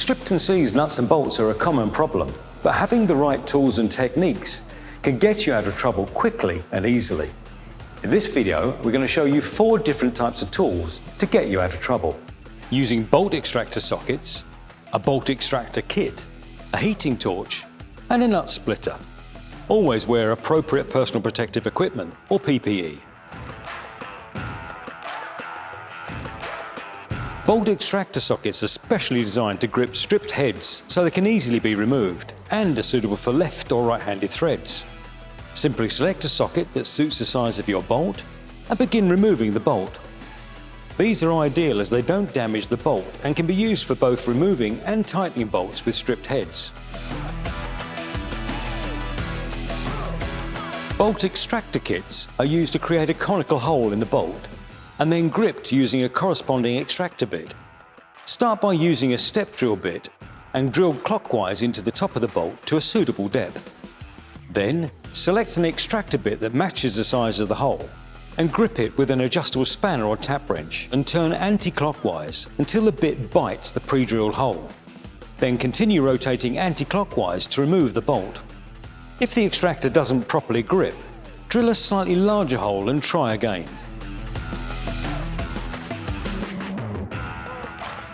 Stripped and seized nuts and bolts are a common problem, but having the right tools and techniques can get you out of trouble quickly and easily. In this video, we're going to show you 4 different types of tools to get you out of trouble. Using bolt extractor sockets, a bolt extractor kit, a heating torch, and a nut splitter. Always wear appropriate personal protective equipment or PPE. Bolt extractor sockets are specially designed to grip stripped heads so they can easily be removed and are suitable for left or right-handed threads. Simply select a socket that suits the size of your bolt and begin removing the bolt. These are ideal as they don't damage the bolt and can be used for both removing and tightening bolts with stripped heads. Bolt extractor kits are used to create a conical hole in the bolt and then gripped using a corresponding extractor bit. Start by using a step drill bit and drill clockwise into the top of the bolt to a suitable depth. Then select an extractor bit that matches the size of the hole and grip it with an adjustable spanner or tap wrench and turn anti-clockwise until the bit bites the pre-drilled hole. Then continue rotating anti-clockwise to remove the bolt. If the extractor doesn't properly grip, drill a slightly larger hole and try again.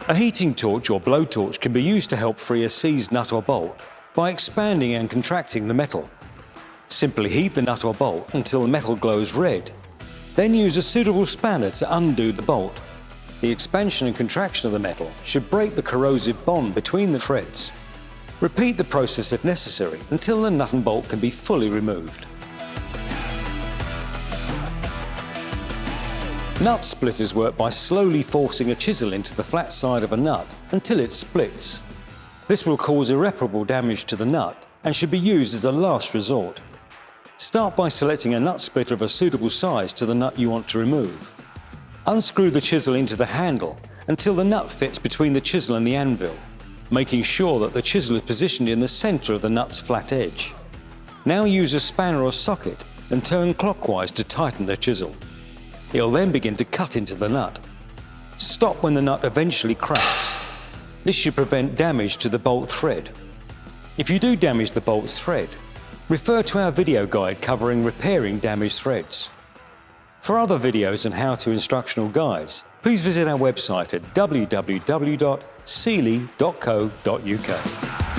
A heating torch or blowtorch can be used to help free a seized nut or bolt by expanding and contracting the metal. Simply heat the nut or bolt until the metal glows red. Then use a suitable spanner to undo the bolt. The expansion and contraction of the metal should break the corrosive bond between the threads. Repeat the process if necessary until the nut and bolt can be fully removed. Nut splitters work by slowly forcing a chisel into the flat side of a nut until it splits. This will cause irreparable damage to the nut and should be used as a last resort. Start by selecting a nut splitter of a suitable size to the nut you want to remove. Unscrew the chisel into the handle until the nut fits between the chisel and the anvil, making sure that the chisel is positioned in the center of the nut's flat edge. Now use a spanner or socket and turn clockwise to tighten the chisel. It'll then begin to cut into the nut. Stop when the nut eventually cracks. This should prevent damage to the bolt thread. If you do damage the bolt's thread, refer to our video guide covering repairing damaged threads. For other videos and how-to instructional guides, please visit our website at www.sealey.co.uk.